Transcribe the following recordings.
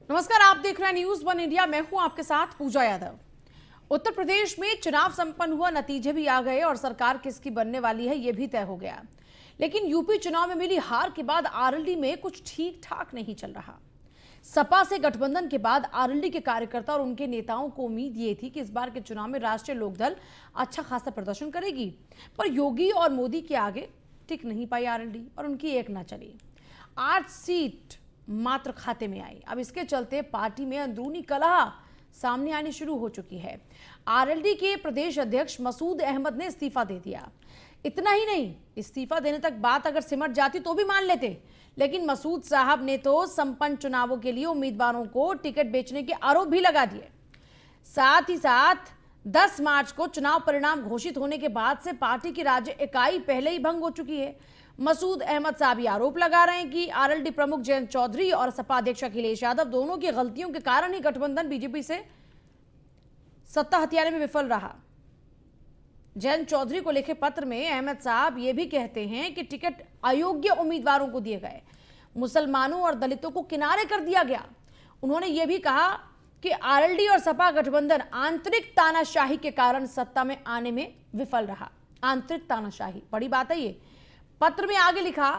नमस्कार, आप देख रहे हैं न्यूज वन इंडिया। मैं हूं आपके साथ पूजा यादव। उत्तर प्रदेश में चुनाव संपन्न हुआ, नतीजे भी आ गए और सरकार किसकी बनने वाली है यह भी तय हो गया। लेकिन यूपी चुनाव में मिली हार के बाद आरएलडी में कुछ ठीक ठाक नहीं चल रहा। सपा से गठबंधन के बाद आरएलडी के कार्यकर्ता और उनके नेताओं को उम्मीद ये थी कि इस बार के चुनाव में राष्ट्रीय लोकदल अच्छा खासा प्रदर्शन करेगी, पर योगी और मोदी के आगे टिक नहीं पाई आरएलडी और उनकी एक ना चली। 8 सीट मात्र खाते में आई। अब इसके चलते पार्टी में अंदरूनी कलह सामने आनी शुरू हो चुकी है। आरएलडी के प्रदेश अध्यक्ष मसूद अहमद ने इस्तीफा दे दिया। इतना ही नहीं, इस्तीफा देने तक बात अगर सिमट जाती तो भी मान लेते, लेकिन मसूद साहब ने तो संपन्न चुनावों के लिए उम्मीदवारों को टिकट बेचने के आरोप भी लगा दिए। साथ ही साथ 10 मार्च को चुनाव परिणाम घोषित होने के बाद से पार्टी की राज्य इकाई पहले ही भंग हो चुकी है। मसूद अहमद साहब ये आरोप लगा रहे हैं कि आरएलडी प्रमुख जयंत चौधरी और सपा अध्यक्ष अखिलेश यादव दोनों की गलतियों के कारण ही गठबंधन बीजेपी से सत्ता हथियाने में विफल रहा। जयंत चौधरी को लिखे पत्र में अहमद साहब ये भी कहते हैं कि टिकट अयोग्य उम्मीदवारों को दिए गए, मुसलमानों और दलितों को किनारे कर दिया गया। उन्होंने ये भी कहा कि आरएलडी और सपा गठबंधन आंतरिक तानाशाही के कारण सत्ता में आने में विफल रहा। आंतरिक तानाशाही, बड़ी बात है ये। पत्र में आगे लिखा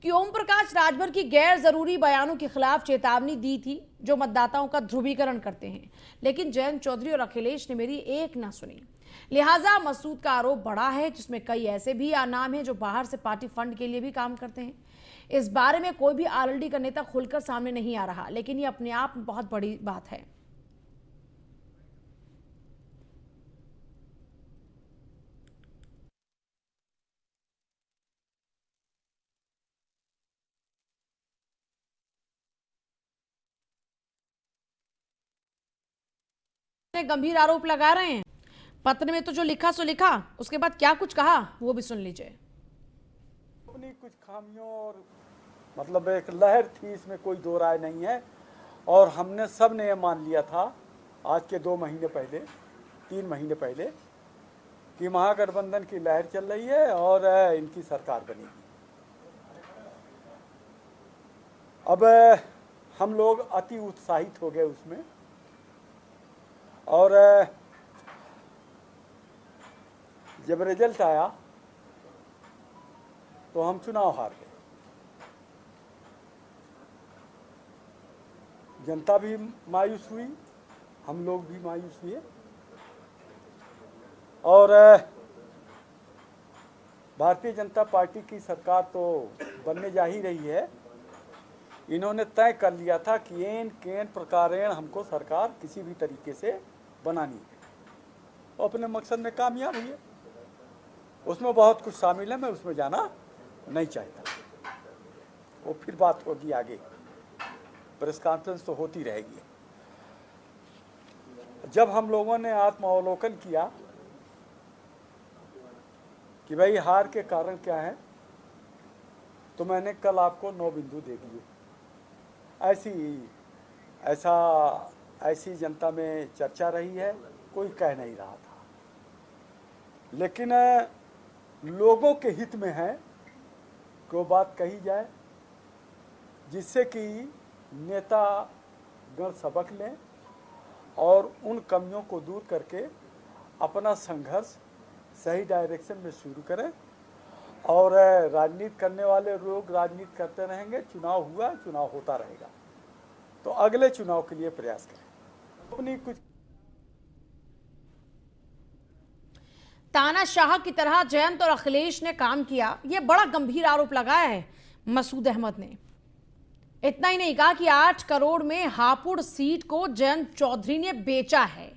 कि ओम प्रकाश राजभर की गैर जरूरी बयानों के खिलाफ चेतावनी दी थी जो मतदाताओं का ध्रुवीकरण करते हैं, लेकिन जयंत चौधरी और अखिलेश ने मेरी एक ना सुनी। लिहाजा मसूद का आरोप बड़ा है, जिसमें कई ऐसे भी नाम हैं जो बाहर से पार्टी फंड के लिए भी काम करते हैं। इस बारे में कोई भी आरएलडी का नेता खुलकर सामने नहीं आ रहा, लेकिन ये अपने आप में बहुत बड़ी बात है। गंभीर आरोप लगा रहे हैं। पत्र में तो जो लिखा सो लिखा, उसके बाद क्या कुछ कहा वो भी सुन लीजिए। अपनी कुछ खामियों और मतलब एक लहर थी, इसमें कोई दो राय नहीं है। और हमने सब ने ये मान लिया था आज के 2 महीने पहले, 3 महीने पहले, कि महागठबंधन की लहर चल रही है और इनकी सरकार बनेगी। अब हम लोग अति उत्साहित हो गए उसमें, और जब रिजल्ट आया तो हम चुनाव हार गए। जनता भी मायूस हुई, हम लोग भी मायूस हुए, और भारतीय जनता पार्टी की सरकार तो बनने जा ही रही है। इन्होंने तय कर लिया था कि एन केन प्रकारेण हमको सरकार किसी भी तरीके से बनानी है, और अपने मकसद में कामयाब हुई है। उसमें बहुत कुछ शामिल है, मैं उसमें जाना नहीं चाहता। वो फिर बात होगी आगे, प्रेस कॉन्फ्रेंस तो होती रहेगी। जब हम लोगों ने आत्मावलोकन किया कि भाई हार के कारण क्या है, तो मैंने कल आपको 9 बिंदु दे दिए। ऐसी जनता में चर्चा रही है, कोई कह नहीं रहा था, लेकिन लोगों के हित में है कि वो बात कही जाए, जिससे कि नेता गण सबक लें और उन कमियों को दूर करके अपना संघर्ष सही डायरेक्शन में शुरू करें। और राजनीति करने वाले लोग राजनीति करते रहेंगे, चुनाव हुआ, चुनाव होता रहेगा, तो अगले चुनाव के लिए प्रयास करें। अपनी कुछ तानाशाह की तरह जयंत और अखिलेश ने काम किया, यह बड़ा गंभीर आरोप लगाया है मसूद अहमद ने। इतना ही नहीं कहा कि 8 करोड़ में हापुड़ सीट को जयंत चौधरी ने बेचा है।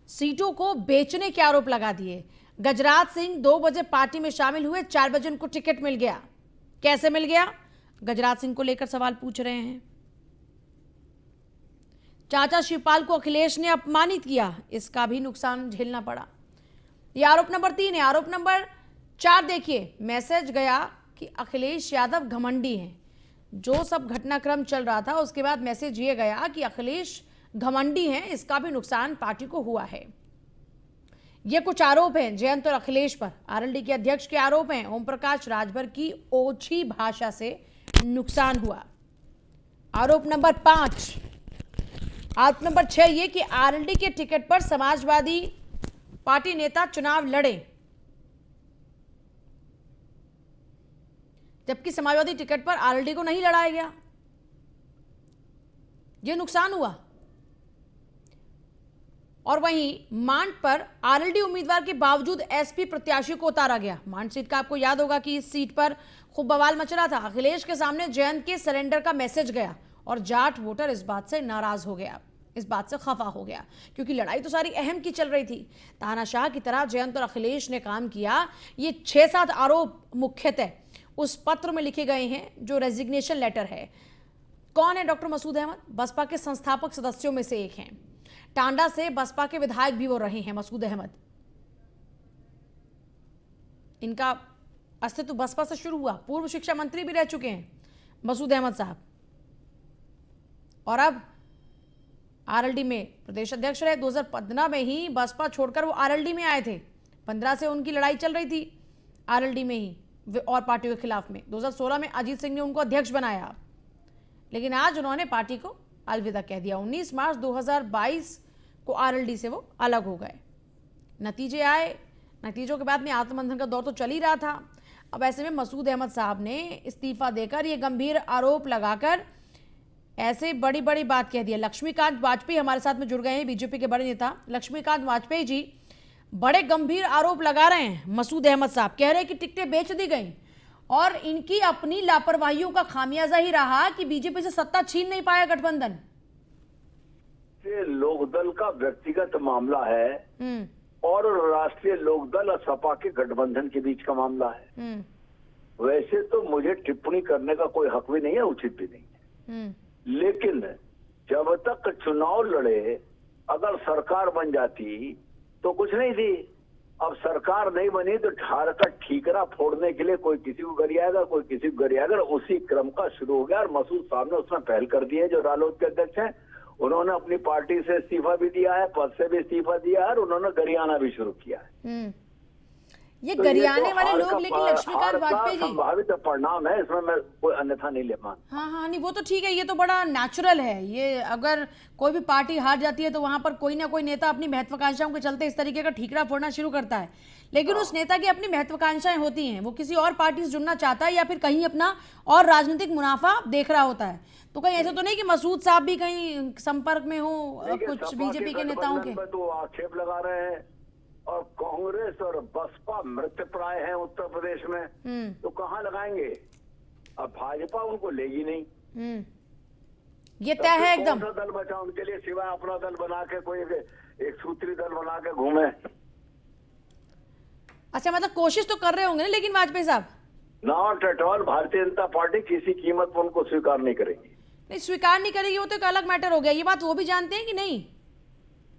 सीटों को बेचने के आरोप लगा दिए। गजराज सिंह 2 बजे पार्टी में शामिल हुए, 4 बजे उनको टिकट मिल गया। कैसे मिल गया, गजराज सिंह को लेकर सवाल पूछ रहे हैं। चाचा शिवपाल को अखिलेश ने अपमानित किया, इसका भी नुकसान झेलना पड़ा। यह आरोप नंबर 3 है। आरोप नंबर 4 देखिए, मैसेज गया कि अखिलेश यादव घमंडी हैं। जो सब घटनाक्रम चल रहा था उसके बाद मैसेज ये गया कि अखिलेश घमंडी हैं, इसका भी नुकसान पार्टी को हुआ है। ये कुछ आरोप हैं जयंत और अखिलेश पर। आरएलडी के अध्यक्ष के आरोप हैं ओम प्रकाश राजभर की ओछी भाषा से नुकसान हुआ। आरोप नंबर 5, आरोप नंबर 6 ये कि आरएलडी के टिकट पर समाजवादी पार्टी नेता चुनाव लड़े, जबकि समाजवादी टिकट पर आरएलडी को नहीं लड़ाया गया। यह नुकसान हुआ। और वहीं मांड पर आरएलडी उम्मीदवार के बावजूद एसपी प्रत्याशी को उतारा गया। मांड सीट का आपको याद होगा कि इस सीट पर खूब बवाल मच रहा था। अखिलेश के सामने जयंत के सरेंडर का मैसेज गया और जाट वोटर इस बात से नाराज हो गया, इस बात से खफा हो गया, क्योंकि लड़ाई तो सारी अहम की चल रही थी। तानाशाह की तरह जयंत और अखिलेश ने काम किया। ये 6-7 आरोप मुख्यतः उस पत्र में लिखे गए हैं जो रेजिग्नेशन लेटर है। कौन है डॉक्टर मसूद अहमद? बसपा के संस्थापक सदस्यों में से एक हैं। टांडा से बसपा के विधायक भी वो रहे हैं मसूद अहमद। इनका अस्तित्व बसपा से शुरू हुआ। पूर्व शिक्षा मंत्री भी रह चुके हैं मसूद अहमद साहब, और अब आरएलडी में प्रदेश अध्यक्ष रहे। 2015 में ही बसपा छोड़कर वो आरएलडी में आए थे। 15 से उनकी लड़ाई चल रही थी आरएलडी में ही और पार्टियों के खिलाफ में। 2016 में अजीत सिंह ने उनको अध्यक्ष बनाया, लेकिन आज उन्होंने पार्टी को अलविदा कह दिया। 19 मार्च 2022 को आरएलडी से वो अलग हो गए। नतीजे आए, नतीजों के बाद में आत्ममंथन का दौर तो चल ही रहा था। अब ऐसे में मसूद अहमद साहब ने इस्तीफा देकर ये गंभीर आरोप लगाकर ऐसे बड़ी बड़ी बात कह दी। लक्ष्मीकांत वाजपेयी हमारे साथ में जुड़ गए हैं, बीजेपी के बड़े नेता लक्ष्मीकांत वाजपेयी जी बड़े गंभीर आरोप लगा रहे हैं। मसूद अहमद साहब कह रहे हैं कि टिकटें बेच दी गई और इनकी अपनी लापरवाहियों का खामियाजा ही रहा कि बीजेपी से सत्ता छीन नहीं पाया गठबंधन। लोकदल का व्यक्तिगत मामला है और राष्ट्रीय लोकदल और सपा के गठबंधन के बीच का मामला है। वैसे तो मुझे टिप्पणी करने का कोई हक भी नहीं है, उचित भी नहीं है, लेकिन जब तक चुनाव लड़े अगर सरकार बन जाती तो कुछ नहीं थी। अब सरकार नहीं बनी तो ठार का ठीकरा फोड़ने के लिए कोई किसी को गरियाएगा, कोई किसी को गरियाएगा। उसी क्रम का शुरू हो गया और मसूद साहब ने उसमें पहल कर दी है। जो रालोद के अध्यक्ष हैं उन्होंने अपनी पार्टी से इस्तीफा भी दिया है, पद से भी इस्तीफा दिया है और उन्होंने गरियाना भी शुरू किया है। ये गरियाने वाले लोग, लेकिन लक्ष्मीकांत वाजपेयी जी संभावित परिणाम है, इसमें मैं कोई अन्यथा नहीं ले मान। हाँ, नहीं वो तो ठीक है, ये तो बड़ा नेचुरल है। ये अगर कोई भी पार्टी हार जाती है तो वहां पर कोई ना कोई नेता अपनी महत्वाकांक्षाओं के चलते इस तरीके का ठीकरा फोड़ना शुरू करता है। लेकिन उस नेता की अपनी महत्वाकांक्षाएं होती हैं, वो किसी और पार्टी से जुड़ना चाहता है या फिर कहीं अपना और राजनीतिक मुनाफा देख रहा होता है। तो कहीं ऐसा तो नहीं कि मसूद साहब भी कहीं संपर्क में हो कुछ बीजेपी के नेताओं के? तो आक्षेप लगा रहे हैं और कांग्रेस और बसपा मृतप्राय हैं उत्तर प्रदेश में, तो कहाँ लगाएंगे? अब भाजपा उनको लेगी नहीं। ये तय है एकदम। कौन सा दल बचा उनके लिए सिवाय अपना दल बना के, कोई एक सूत्री दल बना के घूमे? अच्छा, मतलब कोशिश तो कर रहे होंगे ना, लेकिन वाजपेयी साहब not at all. Bharatiya Janata party किसी कीमत पर उनको स्वीकार नहीं करेगी। नहीं, स्वीकार नहीं करेगी वो तो एक अलग मैटर हो गया। ये बात वो भी जानते हैं कि नहीं?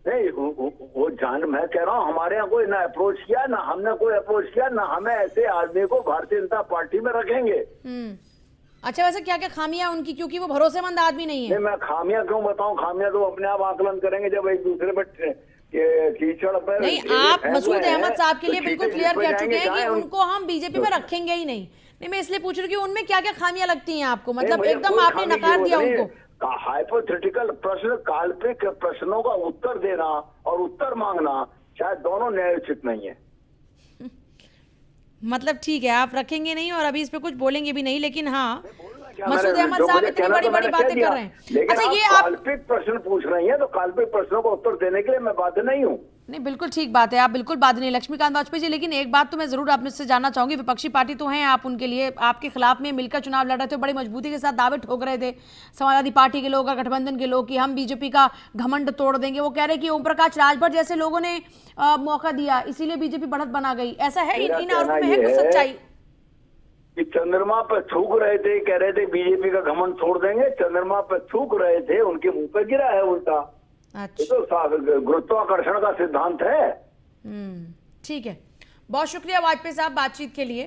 नहीं, वो जान, मैं कह रहा हूँ हमारे यहाँ कोई ना अप्रोच किया, ना हमने कोई अप्रोच किया, ना हमें ऐसे आदमी को भारतीय जनता पार्टी में रखेंगे। अच्छा, वैसे क्या क्या खामियां उनकी, क्योंकि वो भरोसेमंद आदमी नहीं है? नहीं, मैं खामियां क्यों बताऊं? खामियां तो अपने आप आकलन करेंगे जब एक दूसरे पे कीचड़ पे। नहीं, आप मसूद अहमद साहब के लिए बिल्कुल क्लियर कह चुके हैं कि उनको हम बीजेपी में रखेंगे ही नहीं। नहीं, मैं इसलिए पूछ रही हूँ कि उनमें क्या क्या खामियां लगती हैं आपको? मतलब एकदम आपने नकार दिया उनको। हाइपोथेटिकल प्रश्न, काल्पनिक प्रश्नों का उत्तर देना और उत्तर मांगना शायद दोनों न्यायोचित नहीं है। मतलब ठीक है, आप रखेंगे नहीं और अभी इस पे कुछ बोलेंगे भी नहीं, लेकिन हाँ मसूद अहमद साहब इतनी बड़ी बड़ी बातें कर रहे हैं। अच्छा, ये आप काल्पनिक प्रश्न पूछ रही हैं तो काल्पनिक प्रश्नों का उत्तर देने के लिए मैं बाध्य नहीं हूँ। नहीं, बिल्कुल ठीक बात है, आप बिल्कुल बात नहीं लक्ष्मीकांत वाजपेयी जी। लेकिन एक बात तो मैं जरूर आपसे जानना चाहूंगी, विपक्षी पार्टी तो हैं आप, उनके लिए आपके खिलाफ में मिलकर चुनाव लड़ रहे थे, बड़ी मजबूती के साथ दावे ठोक रहे थे समाजवादी पार्टी के लोग और गठबंधन के लोग कि हम बीजेपी का घमंड तोड़ देंगे। वो कह रहे कि ओम प्रकाश राजभर जैसे लोगों ने मौका दिया, इसीलिए बीजेपी बढ़त बना गई। ऐसा है? इन आरोपों में है कुछ सच्चाई? कि चंद्रमा पर थूक रहे थे, कह रहे थे बीजेपी का घमंड छोड़ देंगे, चंद्रमा पर थूक रहे थे, उनके मुंह पे गिरा है उल्टा। अच्छा, तो गुरुत्वाकर्षण का सिद्धांत है। ठीक है, बहुत शुक्रिया वाजपेयी साहब बातचीत के लिए।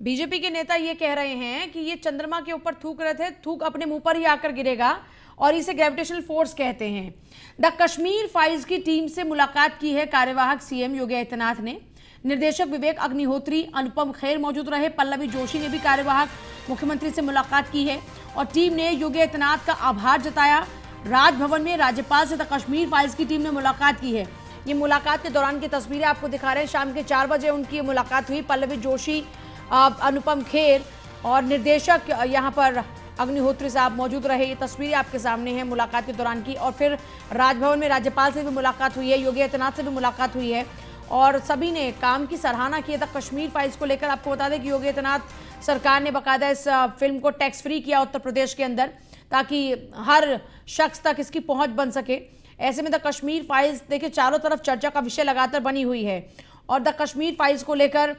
बीजेपी के नेता ये कह रहे हैं कि ये चंद्रमा के ऊपर थूक रहे थे, थूक अपने मुंह पर ही आकर गिरेगा और इसे ग्रेविटेशनल फोर्स कहते हैं। द कश्मीर फाइल्स की टीम से मुलाकात की है कार्यवाहक सीएम योगी आदित्यनाथ ने। निर्देशक विवेक अग्निहोत्री, अनुपम खेर मौजूद रहे। पल्लवी जोशी ने भी कार्यवाहक मुख्यमंत्री से मुलाकात की है और टीम ने योगी आदित्यनाथ का आभार जताया। राजभवन में राज्यपाल से द कश्मीर फाइल्स की टीम ने मुलाकात की है। ये मुलाकात के दौरान की तस्वीरें आपको दिखा रहे हैं। शाम के 4 बजे उनकी मुलाकात हुई। पल्लवी जोशी, अनुपम खेर और निर्देशक यहाँ पर अग्निहोत्री साहब मौजूद रहे। ये तस्वीरें आपके सामने हैं मुलाकात के दौरान की। और फिर राजभवन में राज्यपाल से भी मुलाकात हुई है, योगी आदित्यनाथ से भी मुलाकात हुई है और सभी ने काम की सराहना की है। कश्मीर फाइल्स को लेकर आपको बता दें कि योगी आदित्यनाथ सरकार ने बाकायदा इस फिल्म को टैक्स फ्री किया उत्तर प्रदेश के अंदर, ताकि हर शख्स तक इसकी पहुंच बन सके। ऐसे में द कश्मीर फाइल्स देखिए चारों तरफ चर्चा का विषय लगातार बनी हुई है और द कश्मीर फाइल्स को लेकर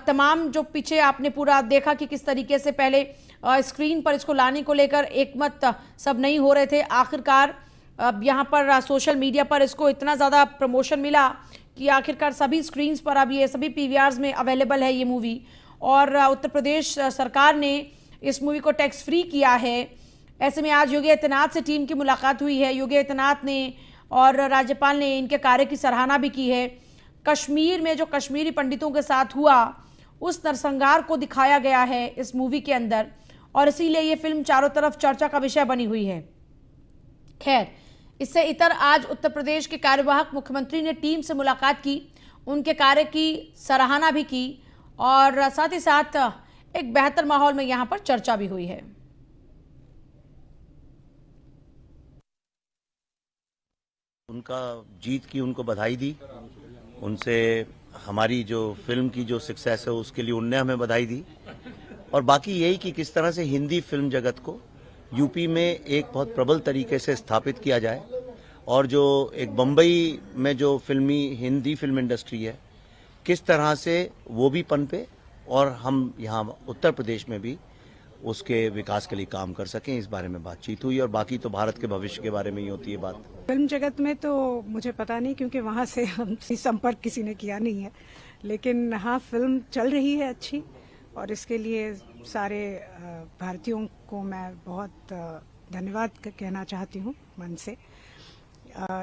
तमाम जो पीछे आपने पूरा देखा कि किस तरीके से पहले स्क्रीन पर इसको लाने को लेकर एकमत सब नहीं हो रहे थे। आखिरकार यहाँ पर सोशल मीडिया पर इसको इतना ज़्यादा प्रमोशन मिला कि आखिरकार सभी स्क्रीन्स पर अब ये सभी पीवीआर्स में अवेलेबल है ये मूवी। और उत्तर प्रदेश सरकार ने इस मूवी को टैक्स फ्री किया है। ऐसे में आज योगी आदित्यनाथ से टीम की मुलाकात हुई है। योगी आदित्यनाथ ने और राज्यपाल ने इनके कार्य की सराहना भी की है। कश्मीर में जो कश्मीरी पंडितों के साथ हुआ उस नरसंहार को दिखाया गया है इस मूवी के अंदर और इसीलिए ये फिल्म चारों तरफ चर्चा का विषय बनी हुई है। खैर, इससे इतर आज उत्तर प्रदेश के कार्यवाहक मुख्यमंत्री ने टीम से मुलाकात की, उनके कार्य की सराहना भी की और साथ ही साथ एक बेहतर माहौल में यहाँ पर चर्चा भी हुई है। उनका जीत की उनको बधाई दी, उनसे हमारी जो फिल्म की जो सक्सेस है उसके लिए उनने हमें बधाई दी और बाकी यही कि किस तरह से हिंदी फिल्म जगत को यूपी में एक बहुत प्रबल तरीके से स्थापित किया जाए और जो एक बम्बई में जो फिल्मी हिंदी फिल्म इंडस्ट्री है किस तरह से वो भी पनपे और हम यहाँ उत्तर प्रदेश में भी उसके विकास के लिए काम कर सकें, इस बारे में बातचीत हुई। और बाकी तो भारत के भविष्य के बारे में ही होती है बात। फिल्म जगत में तो मुझे पता नहीं क्योंकि वहाँ से हमसे संपर्क किसी ने किया नहीं है, लेकिन हाँ फिल्म चल रही है अच्छी और इसके लिए सारे भारतीयों को मैं बहुत धन्यवाद कहना चाहती हूँ मन से।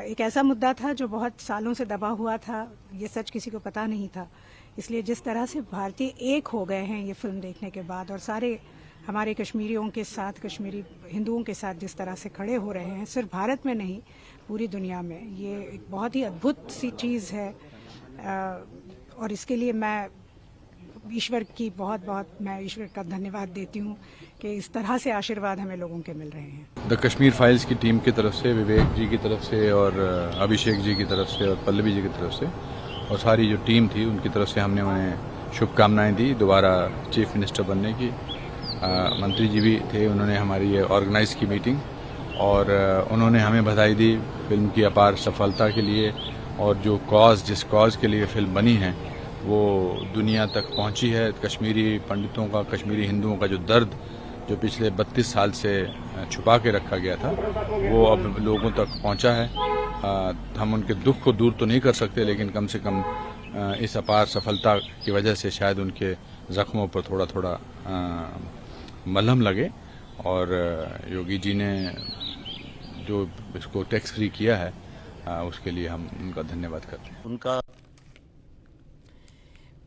एक ऐसा मुद्दा था जो बहुत सालों से दबा हुआ था, ये सच किसी को पता नहीं था, इसलिए जिस तरह से भारतीय एक हो गए हैं ये फिल्म देखने के बाद और सारे हमारे कश्मीरियों के साथ, कश्मीरी हिंदुओं के साथ जिस तरह से खड़े हो रहे हैं, सिर्फ भारत में नहीं पूरी दुनिया में, ये एक बहुत ही अद्भुत सी चीज़ है और इसके लिए मैं ईश्वर का धन्यवाद देती हूँ कि इस तरह से आशीर्वाद हमें लोगों के मिल रहे हैं। द कश्मीर फाइल्स की टीम की तरफ से, विवेक जी की तरफ से और अभिषेक जी की तरफ से और पल्लवी जी की तरफ से और सारी जो टीम थी उनकी तरफ से हमने उन्हें शुभकामनाएं दी दोबारा चीफ मिनिस्टर बनने की। मंत्री जी भी थे, उन्होंने हमारी ये ऑर्गेनाइज की मीटिंग और उन्होंने हमें बधाई दी फिल्म की अपार सफलता के लिए और जो जिस कॉज के लिए फिल्म बनी है वो दुनिया तक पहुंची है। कश्मीरी पंडितों का, कश्मीरी हिंदुओं का जो दर्द जो पिछले 32 साल से छुपा के रखा गया था वो अब लोगों तक पहुंचा है। हम उनके दुख को दूर तो नहीं कर सकते, लेकिन कम से कम इस अपार सफलता की वजह से शायद उनके जख्मों पर थोड़ा थोड़ा मलहम लगे और योगी जी ने जो इसको टैक्स फ्री किया है उसके लिए हम उनका धन्यवाद करते हैं। उनका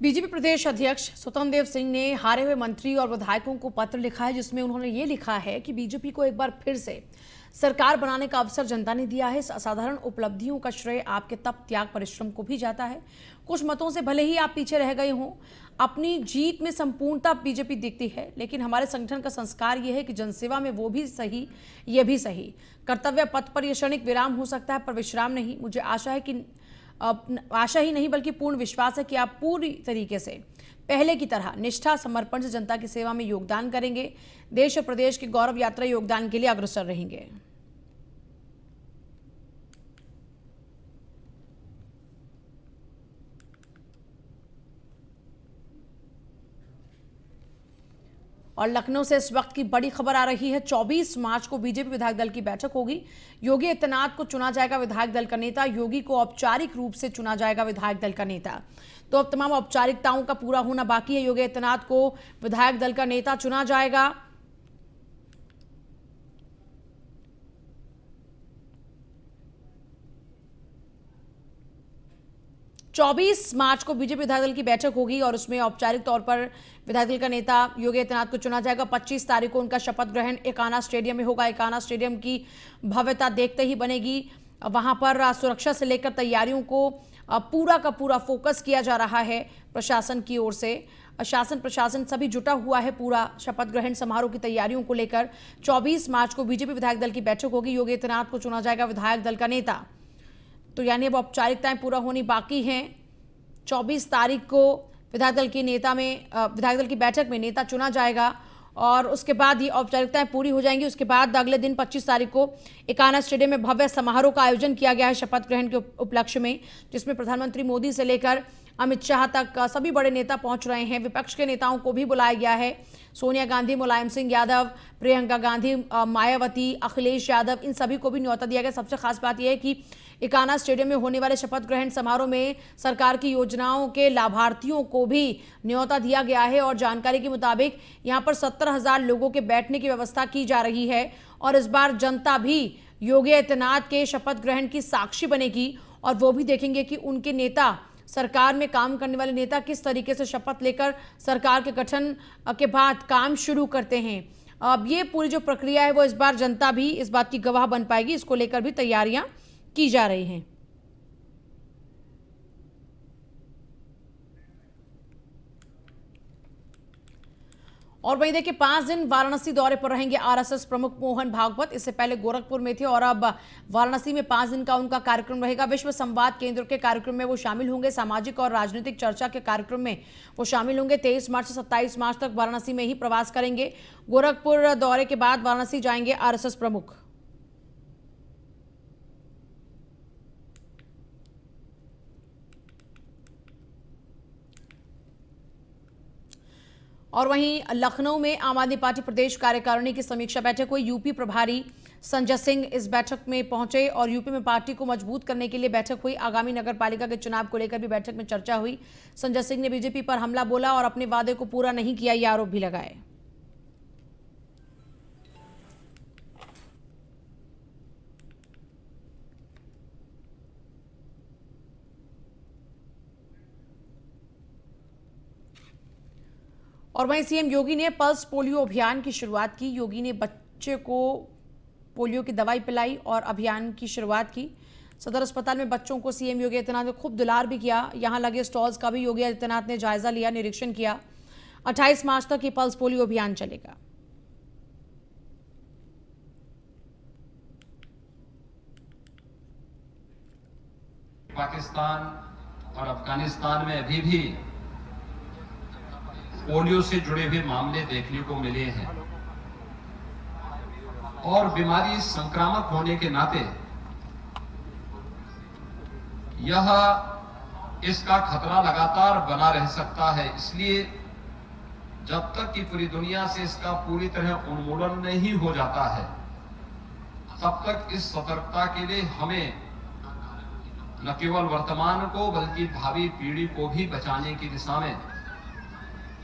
बीजेपी प्रदेश अध्यक्ष स्वतंत्र देव सिंह ने हारे हुए मंत्री और विधायकों को पत्र लिखा है, जिसमें उन्होंने ये लिखा है कि बीजेपी को एक बार फिर से सरकार बनाने का अवसर जनता ने दिया है। इस असाधारण उपलब्धियों का श्रेय आपके तप, त्याग, परिश्रम को भी जाता है। कुछ मतों से भले ही आप पीछे रह गए हों, अपनी जीत में संपूर्णता बीजेपी दिखती है, लेकिन हमारे संगठन का संस्कार यह है कि जनसेवा में वो भी सही, ये भी सही। कर्तव्य पथ पर यह क्षणिक विराम हो सकता है, पर विश्राम नहीं। मुझे आशा ही नहीं बल्कि पूर्ण विश्वास है कि आप पूरी तरीके से पहले की तरह निष्ठा, समर्पण से जनता की सेवा में योगदान करेंगे, देश और प्रदेश की गौरव यात्रा योगदान के लिए अग्रसर रहेंगे। और लखनऊ से इस वक्त की बड़ी खबर आ रही है। 24 मार्च को बीजेपी विधायक दल की बैठक होगी। योगी आदित्यनाथ को चुना जाएगा विधायक दल का नेता। योगी को औपचारिक रूप से चुना जाएगा विधायक दल का नेता। तो अब तमाम औपचारिकताओं का पूरा होना बाकी है। योगी आदित्यनाथ को विधायक दल का नेता चुना जाएगा। 24 मार्च को बीजेपी विधायक दल की बैठक होगी और उसमें औपचारिक तौर पर विधायक दल का नेता योगी आदित्यनाथ को चुना जाएगा। 25 तारीख को उनका शपथ ग्रहण एकाना स्टेडियम में होगा। एकाना स्टेडियम की भव्यता देखते ही बनेगी। वहां पर सुरक्षा से लेकर तैयारियों को पूरा का पूरा फोकस किया जा रहा है प्रशासन की ओर से। शासन प्रशासन सभी जुटा हुआ है पूरा शपथ ग्रहण समारोह की तैयारियों को लेकर। 24 मार्च को बीजेपी विधायक दल की बैठक होगी। योगी आदित्यनाथ को चुना जाएगा विधायक दल का नेता। तो यानी अब औपचारिकताएं पूरा होनी बाकी हैं। 24 तारीख को विधायक दल की बैठक में नेता चुना जाएगा और उसके बाद ये औपचारिकताएं पूरी हो जाएंगी। उसके बाद अगले दिन 25 तारीख को एकाना स्टेडियम में भव्य समारोह का आयोजन किया गया है शपथ ग्रहण के उपलक्ष्य में, जिसमें प्रधानमंत्री मोदी से लेकर अमित शाह तक सभी बड़े नेता पहुंच रहे हैं। विपक्ष के नेताओं को भी बुलाया गया है। सोनिया गांधी, मुलायम सिंह यादव, प्रियंका गांधी, मायावती, अखिलेश यादव, इन सभी को भी न्योता दिया गया। सबसे खास बात यह है कि एकाना स्टेडियम में होने वाले शपथ ग्रहण समारोह में सरकार की योजनाओं के लाभार्थियों को भी न्योता दिया गया है और जानकारी के मुताबिक यहां पर 70,000 लोगों के बैठने की व्यवस्था की जा रही है और इस बार जनता भी योगी आदित्यनाथ के शपथ ग्रहण की साक्षी बनेगी और वो भी देखेंगे कि उनके नेता, सरकार में काम करने वाले नेता किस तरीके से शपथ लेकर सरकार के गठन के बाद काम शुरू करते हैं। अब ये पूरी जो प्रक्रिया है वो इस बार जनता भी इस बात की गवाह बन पाएगी। इसको लेकर भी तैयारियां की जा रही हैं। और वहीं देखिए 5 दिन वाराणसी दौरे पर रहेंगे आरएसएस प्रमुख मोहन भागवत। इससे पहले गोरखपुर में थे और अब वाराणसी में 5 दिन का उनका कार्यक्रम रहेगा। विश्व संवाद केंद्र के कार्यक्रम में वो शामिल होंगे। सामाजिक और राजनीतिक चर्चा के कार्यक्रम में वो शामिल होंगे। 23 मार्च से 27 मार्च तक वाराणसी में ही प्रवास करेंगे। गोरखपुर दौरे के बाद वाराणसी जाएंगे आरएसएस प्रमुख। और वहीं लखनऊ में आम आदमी पार्टी प्रदेश कार्यकारिणी की समीक्षा बैठक हुई। यूपी प्रभारी संजय सिंह इस बैठक में पहुंचे और यूपी में पार्टी को मजबूत करने के लिए बैठक हुई। आगामी नगरपालिका के चुनाव को लेकर भी बैठक में चर्चा हुई। संजय सिंह ने बीजेपी पर हमला बोला और अपने वादे को पूरा नहीं किया, ये आरोप भी लगाए। और वहीं सीएम योगी ने पल्स पोलियो अभियान की शुरुआत की। योगी ने बच्चे को पोलियो की दवाई पिलाई और अभियान की शुरुआत की। सदर अस्पताल में बच्चों को सीएम योगी आदित्यनाथ ने खूब दुलार भी किया। यहां लगे स्टॉल्स का भी योगी आदित्यनाथ ने जायजा लिया, निरीक्षण किया। 28 मार्च तक ये पल्स पोलियो अभियान चलेगा। पाकिस्तान और अफगानिस्तान में अभी भी पोलियो से जुड़े हुए मामले देखने को मिले हैं और बीमारी संक्रामक होने के नाते इसका खतरा लगातार बना रह सकता है। इसलिए जब तक कि पूरी दुनिया से इसका पूरी तरह उन्मूलन नहीं हो जाता है, तब तक इस सतर्कता के लिए हमें न केवल वर्तमान को बल्कि भावी पीढ़ी को भी बचाने की दिशा में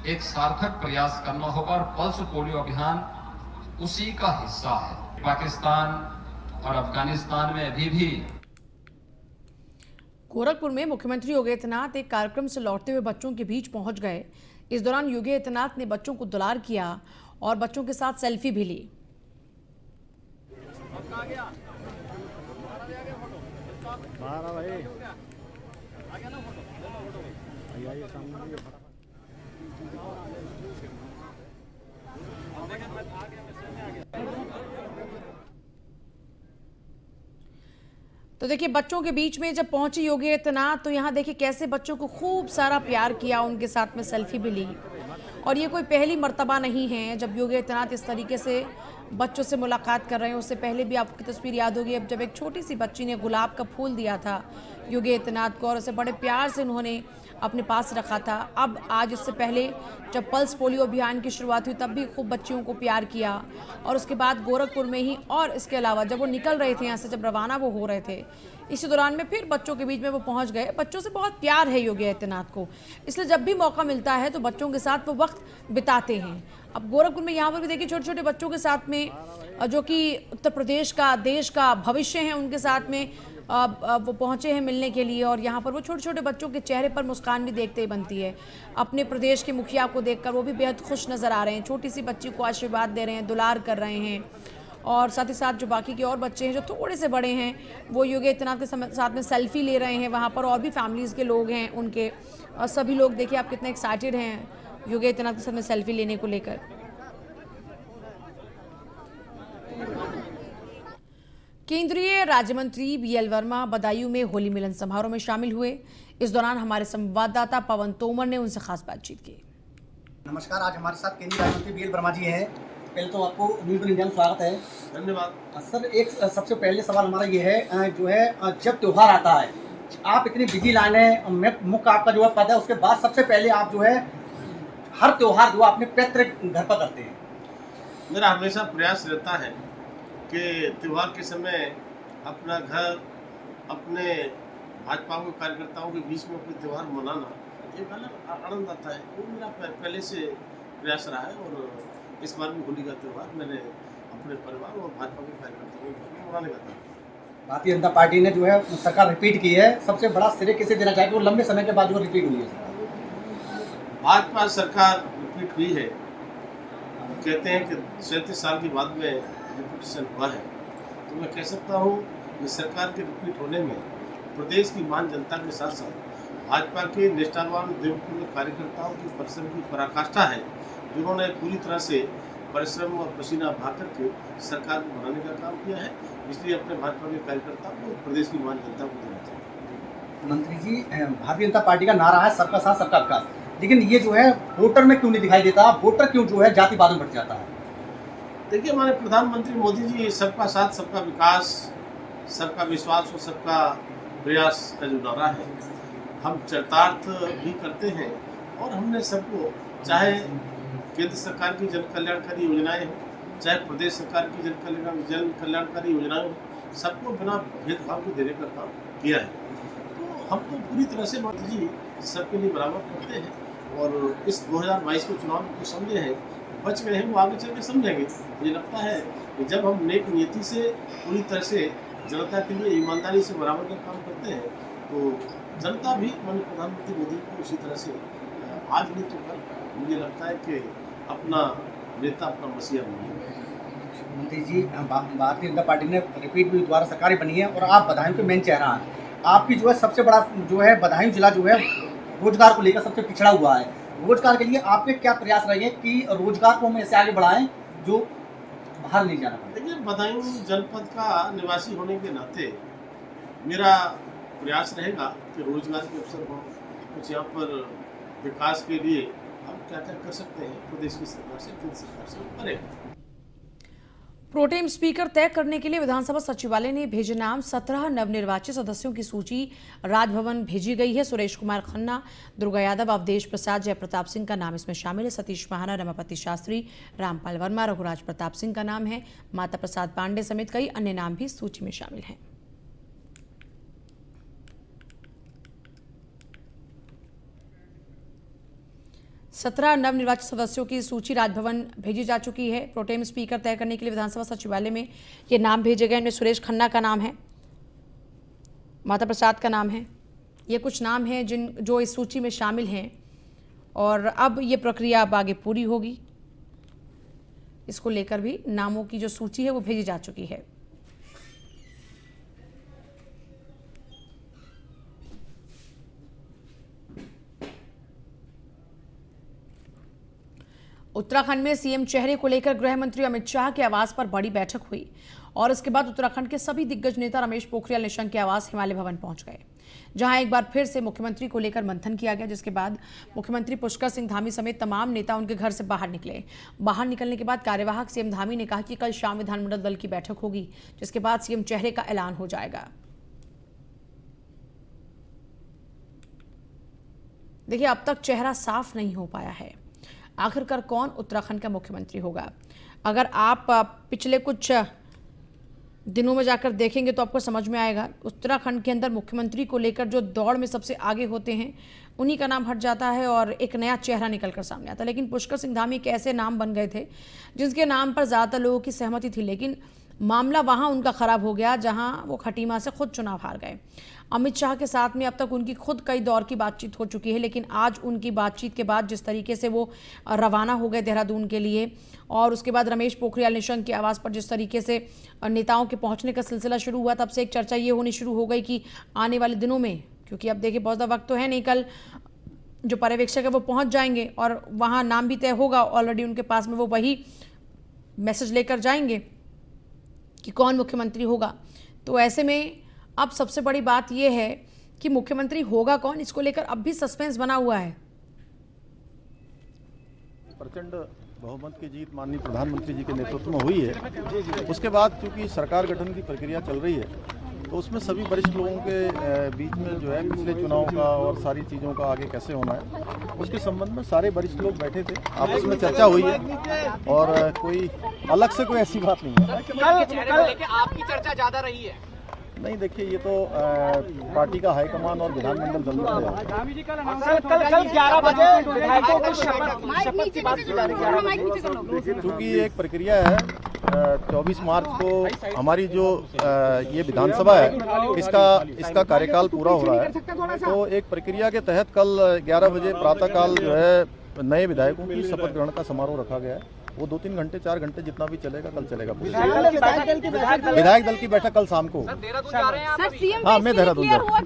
एक सार्थक प्रयास करना होगा और पल्स पोलियो अभियान उसी का हिस्सा है। पाकिस्तान और अफगानिस्तान में अभी भी। गोरखपुर में मुख्यमंत्री योगी आदित्यनाथ एक कार्यक्रम से लौटते हुए बच्चों के बीच पहुंच गए। इस दौरान योगी आदित्यनाथ ने बच्चों को दुलार किया और बच्चों के साथ सेल्फी भी ली। तो देखिए बच्चों के बीच में जब पहुंचे योगी आदित्यनाथ तो यहाँ देखिए कैसे बच्चों को खूब सारा प्यार किया, उनके साथ में सेल्फी भी ली। और ये कोई पहली मर्तबा नहीं है जब योगी आदित्यनाथ इस तरीके से बच्चों से मुलाकात कर रहे हैं। उससे पहले भी आपकी तस्वीर याद होगी, अब जब एक छोटी सी बच्ची ने गुलाब का फूल दिया था योगी आदित्यनाथ को और उसे बड़े प्यार से उन्होंने अपने पास रखा था। अब आज इससे पहले जब पल्स पोलियो अभियान की शुरुआत हुई तब भी खूब बच्चियों को प्यार किया और उसके बाद गोरखपुर में ही और इसके अलावा जब वो निकल रहे थे यहाँ से, जब रवाना वो हो रहे थे, इसी दौरान में फिर बच्चों के बीच में वो पहुंच गए। बच्चों से बहुत प्यार है योगी आदित्यनाथ को, इसलिए जब भी मौका मिलता है तो बच्चों के साथ वो वक्त बिताते हैं। अब गोरखपुर में यहाँ पर भी देखिए छोटे छोटे बच्चों के साथ में जो कि उत्तर प्रदेश का, देश का भविष्य है, उनके साथ में वो पहुंचे हैं मिलने के लिए और यहाँ पर वो छोटे छोटे बच्चों के चेहरे पर मुस्कान भी देखते ही बनती है। अपने प्रदेश के मुखिया को देखकर वो भी बेहद खुश नज़र आ रहे हैं, छोटी सी बच्ची को आशीर्वाद दे रहे हैं, दुलार कर रहे हैं। और साथ ही साथ जो बाकी के और बच्चे हैं जो थोड़े से बड़े हैं वो योगी आदित्यनाथ के साथ में सेल्फी ले रहे हैं। वहाँ पर और भी फैमिलीज़ के लोग हैं उनके, और सभी लोग देखिए आप कितने एक्साइटेड हैं योगी आदित्यनाथ के साथ में सेल्फी लेने को लेकर। केंद्रीय राज्य मंत्री BL वर्मा बदायूं में होली मिलन समारोह में शामिल हुए। इस दौरान हमारे संवाददाता पवन तोमर ने उनसे खास बातचीत की। नमस्कार, आज हमारे साथ केंद्रीय राज्य मंत्री BL वर्मा जी हैं। पहले तो आपको न्यूज़ इंडिया में स्वागत है। धन्यवाद सर, एक सबसे पहले सवाल हमारा ये है, जो है जब त्यौहार आता है आप इतनी बिजी लाइनें में मुख्य आपका जो है पद है, उसके बाद सबसे पहले आप जो है हर त्यौहार जो अपने पैतृक घर पर करते हैं। मेरा हमेशा प्रयास रहता है कि त्यौहार के समय अपना घर, अपने भाजपा के कार्यकर्ताओं के बीच में कोई त्यौहार मनाना एक अलग आनंद आता है। वो मेरा पहले से प्रयास रहा है और इस बार भी होली का त्यौहार मैंने अपने परिवार और भाजपा के कार्यकर्ताओं के बीच में मनाने का था। भारतीय जनता पार्टी ने जो है सरकार रिपीट की है, सबसे बड़ा श्रेय किसे देना चाहिए? वो लंबे समय के बाद जो रिपीट हुई है। भाजपा सरकार रिपीट हुई है, कहते हैं कि 37 साल के बाद में रिपीटेशन हुआ है, तो मैं कह सकता हूँ कि सरकार के रिपीट होने में प्रदेश की मान जनता के साथ साथ भाजपा के निष्ठावान देवपूर्ण कार्यकर्ताओं की परिश्रम की पराकाष्ठा है, जिन्होंने पूरी तरह से परिश्रम और पसीना बहा करके सरकार को बनाने का काम किया है। इसलिए अपने भाजपा के कार्यकर्ताओं को प्रदेश की मान जनता को देना चाहिए। मंत्री जी, भारतीय जनता पार्टी का नारा है सबका साथ सबका विकास, लेकिन ये जो है वोटर में क्यों नहीं दिखाई देता? वोटर क्यों जो है जातिवाद में बढ़ जाता है? देखिए, हमारे प्रधानमंत्री मोदी जी सबका साथ सबका विकास, सबका विश्वास और सबका प्रयास का जो नारा है, हम चरितार्थ भी करते हैं और हमने सबको, चाहे केंद्र सरकार की जन कल्याणकारी योजनाएं हों, चाहे प्रदेश सरकार की जन कल्याणकारी योजनाएं हों, सबको बिना भेदभाव के देने का काम किया है। तो हम तो पूरी तरह से मोदी जी सबके लिए बराबर करते हैं और इस 2022 के चुनाव को समझे हैं, बच गए हैं, वो आगे चल के समझेंगे। मुझे लगता है कि जब हम नेक नीति से पूरी तरह से जनता के लिए ईमानदारी से बराबर का काम करते हैं, तो जनता भी माननीय प्रधानमंत्री मोदी को उसी तरह से आज नहीं तो कल, मुझे लगता है कि अपना नेता, अपना मसीहा बनेगा। मंत्री जी, भारतीय जनता पार्टी ने रिपीट भी दोबारा सरकार बनी है और आप बदायूं के मेन चेहरा हैं। आपकी जो है सबसे बड़ा जो है बदायूं जिला जो है रोजगार को लेकर सबसे पिछड़ा हुआ है। रोजगार के लिए आपके क्या प्रयास रहेंगे कि रोजगार को हम ऐसे आगे बढ़ाएं जो बाहर नहीं जाना पड़े? देखिए, बदायूं जनपद का निवासी होने के नाते मेरा प्रयास रहेगा कि रोजगार के अवसर हो, कुछ यहाँ पर विकास के लिए हम क्या क्या कर सकते हैं, प्रदेश की सरकार से, केंद्र सरकार से करेंगे। प्रोटेम स्पीकर तय करने के लिए विधानसभा सचिवालय ने भेजे नाम। 17 नवनिर्वाचित सदस्यों की सूची राजभवन भेजी गई है। सुरेश कुमार खन्ना, दुर्गा यादव, अवधेश प्रसाद, जयप्रताप सिंह का नाम इसमें शामिल है। सतीश महाना, रमापति शास्त्री, रामपाल वर्मा, रघुराज प्रताप सिंह का नाम है। माता प्रसाद पांडे समेत कई अन्य नाम भी सूची में शामिल हैं। सत्रह नवनिर्वाचित सदस्यों की सूची राजभवन भेजी जा चुकी है। प्रोटेम स्पीकर तय करने के लिए विधानसभा सचिवालय में ये नाम भेजे गए। इनमें सुरेश खन्ना का नाम है, माता प्रसाद का नाम है। ये कुछ नाम हैं जो इस सूची में शामिल हैं और अब ये प्रक्रिया अब आगे पूरी होगी। इसको लेकर भी नामों की जो सूची है वो भेजी जा चुकी है। उत्तराखंड में सीएम चेहरे को लेकर गृह मंत्री अमित शाह के आवास पर बड़ी बैठक हुई और इसके बाद उत्तराखंड के सभी दिग्गज नेता रमेश पोखरियाल निशंक के आवास हिमालय भवन पहुंच गए, जहां एक बार फिर से मुख्यमंत्री को लेकर मंथन किया गया। जिसके बाद मुख्यमंत्री पुष्कर सिंह धामी समेत तमाम नेता उनके घर से बाहर निकले। बाहर निकलने के बाद कार्यवाहक सीएम धामी ने कहा कि कल शाम विधानमंडल दल की बैठक होगी, जिसके बाद सीएम चेहरे का ऐलान हो जाएगा। देखिए, अब तक चेहरा साफ नहीं हो पाया है। आखिरकार कौन उत्तराखंड का मुख्यमंत्री होगा? अगर आप पिछले कुछ दिनों में जाकर देखेंगे तो आपको समझ में आएगा। उत्तराखंड के अंदर मुख्यमंत्री को लेकर जो दौड़ में सबसे आगे होते हैं उन्हीं का नाम हट जाता है और एक नया चेहरा निकलकर सामने आता है। लेकिन पुष्कर सिंह धामी एक ऐसे नाम बन गए थे जिनके नाम पर ज़्यादातर लोगों की सहमति थी, लेकिन मामला वहां उनका खराब हो गया जहां वो खटीमा से खुद चुनाव हार गए। अमित शाह के साथ में अब तक उनकी खुद कई दौर की बातचीत हो चुकी है, लेकिन आज उनकी बातचीत के बाद जिस तरीके से वो रवाना हो गए देहरादून के लिए और उसके बाद रमेश पोखरियाल निशंक के आवास पर जिस तरीके से नेताओं के पहुंचने का सिलसिला शुरू हुआ, तब से एक चर्चा ये होनी शुरू हो गई कि आने वाले दिनों में, क्योंकि अब देखिए बहुत ज़्यादा वक्त तो है नहीं, कल जो पर्यवेक्षक है वो पहुंच जाएंगे और वहाँ नाम भी तय होगा। ऑलरेडी उनके पास में वो वही मैसेज लेकर जाएंगे कि कौन मुख्यमंत्री होगा। तो ऐसे में अब सबसे बड़ी बात यह है कि मुख्यमंत्री होगा कौन, इसको लेकर अब भी सस्पेंस बना हुआ है। प्रचंड बहुमत की जीत माननीय प्रधानमंत्री जी के नेतृत्व में हुई है। उसके बाद चूंकि सरकार गठन की प्रक्रिया चल रही है, तो उसमें सभी वरिष्ठ लोगों के बीच में जो है पिछले चुनाव का और सारी चीज़ों का आगे कैसे होना है, उसके संबंध में सारे वरिष्ठ लोग बैठे थे, आपस में चर्चा हुई है और कोई अलग से कोई ऐसी बात नहीं है। आपकी चर्चा ज़्यादा रही है? नहीं, देखिए ये तो पार्टी का हाईकमान और विधानमंडल दल में कल 11 बजे विधायकों को शपथ की बात की जा रही है। चूँकि एक प्रक्रिया है, 24 मार्च को हमारी जो ये विधानसभा है इसका कार्यकाल पूरा हो रहा है, तो एक प्रक्रिया के तहत कल 11 बजे प्रातःकाल जो है नए विधायकों की शपथ ग्रहण का समारोह रखा गया है। वो 2-3 घंटे 4 घंटे जितना भी चलेगा कल चलेगा। विधायक दल की बैठक कल शाम को। हाँ, मैं देहरादून जा रहा हूँ।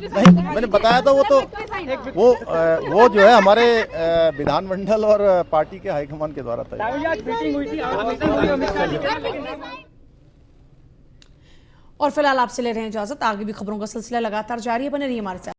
नहीं, मैंने बताया था वो जो है हमारे विधानमंडल और पार्टी के हाईकमान के द्वारा तय। और फिलहाल आपसे ले रहे हैं इजाजत। आगे भी खबरों का सिलसिला लगातार जारी है, बने रहिए हमारे साथ।